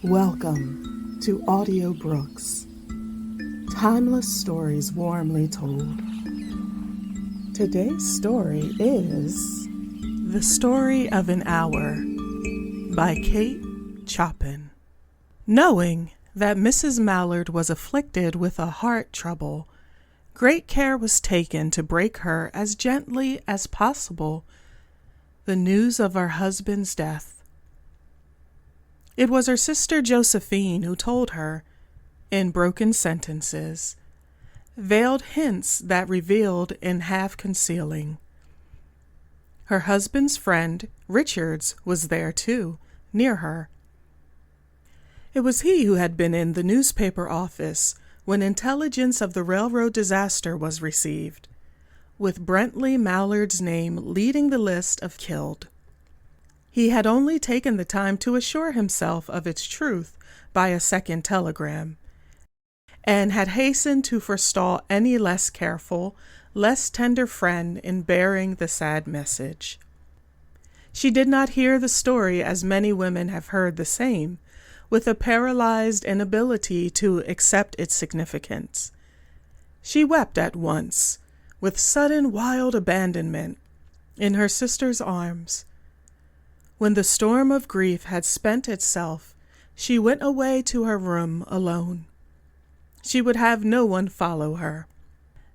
Welcome to Audiobooks, timeless stories warmly told. Today's story is The Story of an Hour by Kate Chopin. Knowing that Mrs. Mallard was afflicted with a heart trouble, great care was taken to break her as gently as possible the news of her husband's death. It was her sister Josephine who told her, in broken sentences, veiled hints that revealed in half-concealing. Her husband's friend, Richards, was there too, near her. It was he who had been in the newspaper office when intelligence of the railroad disaster was received, with Brentley Mallard's name leading the list of killed. He had only taken the time to assure himself of its truth by a second telegram, and had hastened to forestall any less careful, less tender friend in bearing the sad message. She did not hear the story as many women have heard the same, with a paralyzed inability to accept its significance. She wept at once, with sudden wild abandonment, in her sister's arms. When the storm of grief had spent itself, she went away to her room alone. She would have no one follow her.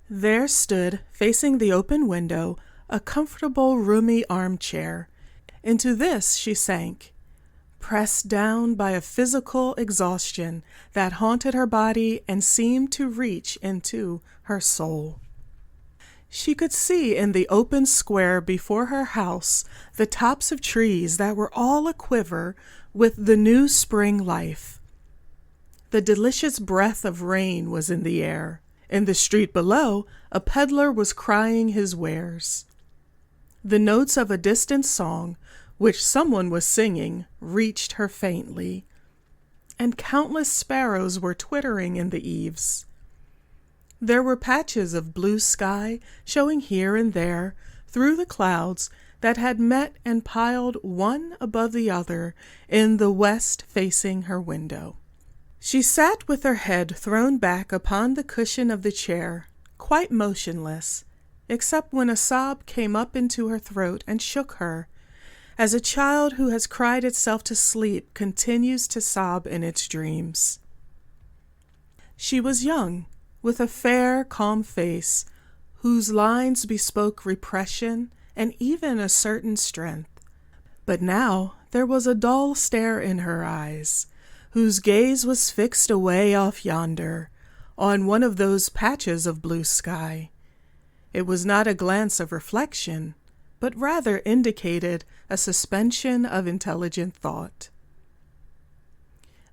There stood, facing the open window, a comfortable, roomy armchair. Into this she sank, pressed down by a physical exhaustion that haunted her body and seemed to reach into her soul. She could see in the open square before her house the tops of trees that were all aquiver with the new spring life. The delicious breath of rain was in the air. In the street below, a peddler was crying his wares. The notes of a distant song, which someone was singing, reached her faintly, and countless sparrows were twittering in the eaves. There were patches of blue sky showing here and there through the clouds that had met and piled one above the other in the west facing her window. She sat with her head thrown back upon the cushion of the chair, quite motionless, except when a sob came up into her throat and shook her, as a child who has cried itself to sleep continues to sob in its dreams. She was young, with a fair, calm face, whose lines bespoke repression and even a certain strength. But now there was a dull stare in her eyes, whose gaze was fixed away off yonder, on one of those patches of blue sky. It was not a glance of reflection, but rather indicated a suspension of intelligent thought.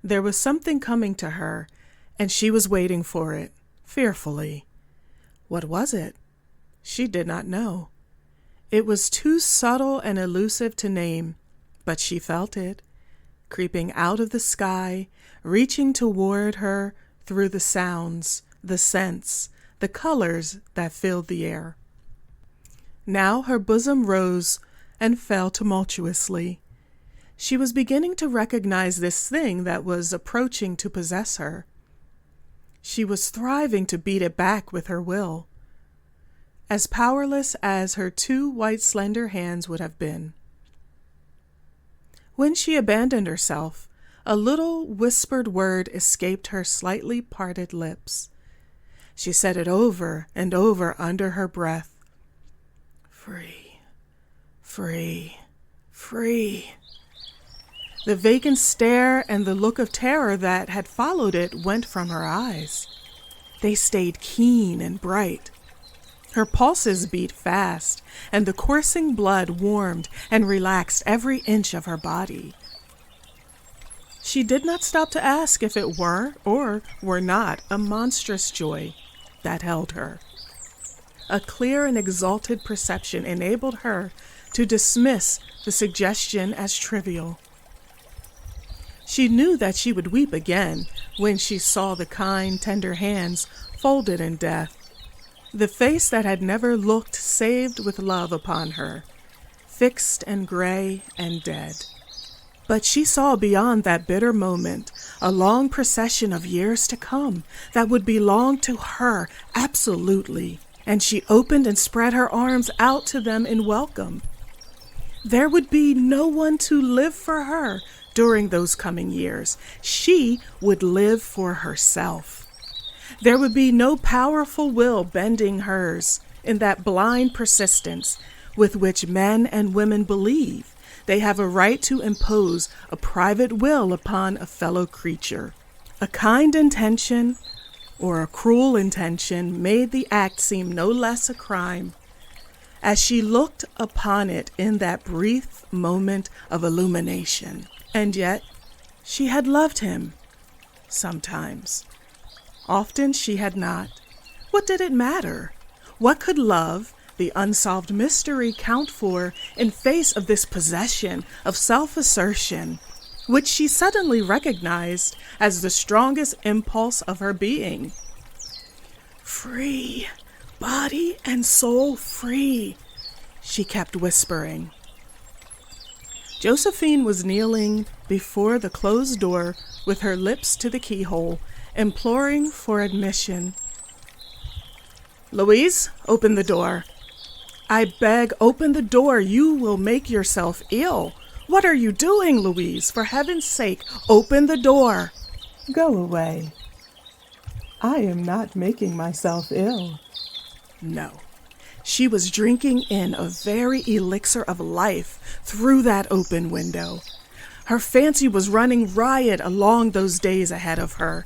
There was something coming to her, and she was waiting for it. Fearfully. What was it? She did not know. It was too subtle and elusive to name, but she felt it, creeping out of the sky, reaching toward her through the sounds, the scents, the colors that filled the air. Now her bosom rose and fell tumultuously. She was beginning to recognize this thing that was approaching to possess her. She was striving to beat it back with her will, as powerless as her two white slender hands would have been. When she abandoned herself, a little whispered word escaped her slightly parted lips. She said it over and over under her breath. Free, free, free. The vacant stare and the look of terror that had followed it went from her eyes. They stayed keen and bright. Her pulses beat fast, and the coursing blood warmed and relaxed every inch of her body. She did not stop to ask if it were or were not a monstrous joy that held her. A clear and exalted perception enabled her to dismiss the suggestion as trivial. She knew that she would weep again when she saw the kind, tender hands folded in death, the face that had never looked saved with love upon her, fixed and gray and dead. But she saw beyond that bitter moment a long procession of years to come that would belong to her absolutely, and she opened and spread her arms out to them in welcome. There would be no one to live for her during those coming years. She would live for herself. There would be no powerful will bending hers in that blind persistence with which men and women believe they have a right to impose a private will upon a fellow creature. A kind intention or a cruel intention made the act seem no less a crime. As she looked upon it in that brief moment of illumination, and yet she had loved him. Sometimes. Often she had not. What did it matter? What could love, the unsolved mystery, count for in face of this possession of self-assertion, which she suddenly recognized as the strongest impulse of her being? Free, body and soul free, she kept whispering. Josephine was kneeling before the closed door with her lips to the keyhole, imploring for admission. Louise, open the door. I beg, open the door. You will make yourself ill. What are you doing, Louise? For heaven's sake, open the door. Go away. I am not making myself ill. No. She was drinking in a very elixir of life through that open window. Her fancy was running riot along those days ahead of her.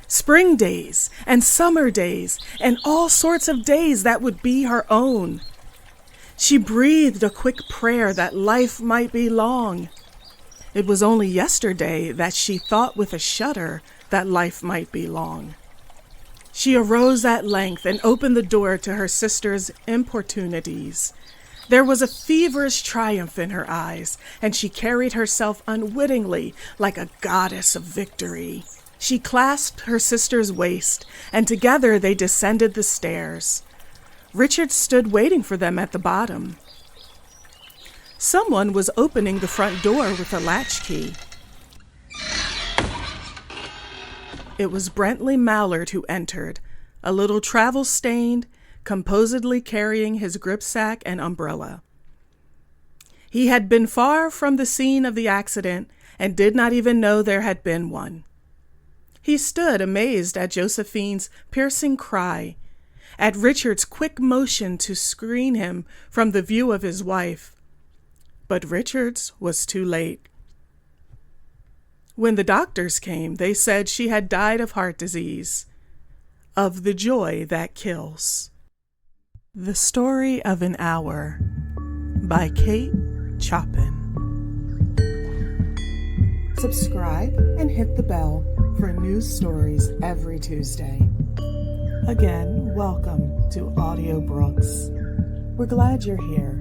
Spring days and summer days and all sorts of days that would be her own. She breathed a quick prayer that life might be long. It was only yesterday that she thought with a shudder that life might be long. She arose at length and opened the door to her sister's importunities. There was a feverish triumph in her eyes, and she carried herself unwittingly like a goddess of victory. She clasped her sister's waist, and together they descended the stairs. Richard stood waiting for them at the bottom. Someone was opening the front door with a latchkey. It was Louise Mallard who entered, a little travel-stained, composedly carrying his gripsack and umbrella. He had been far from the scene of the accident and did not even know there had been one. He stood amazed at Josephine's piercing cry, at Richard's quick motion to screen him from the view of his wife. But Richard's was too late. When the doctors came, they said she had died of heart disease, of the joy that kills. The Story of an Hour by Kate Chopin. Subscribe and hit the bell for new stories every Tuesday. Again, welcome to Audiobooks. We're glad you're here.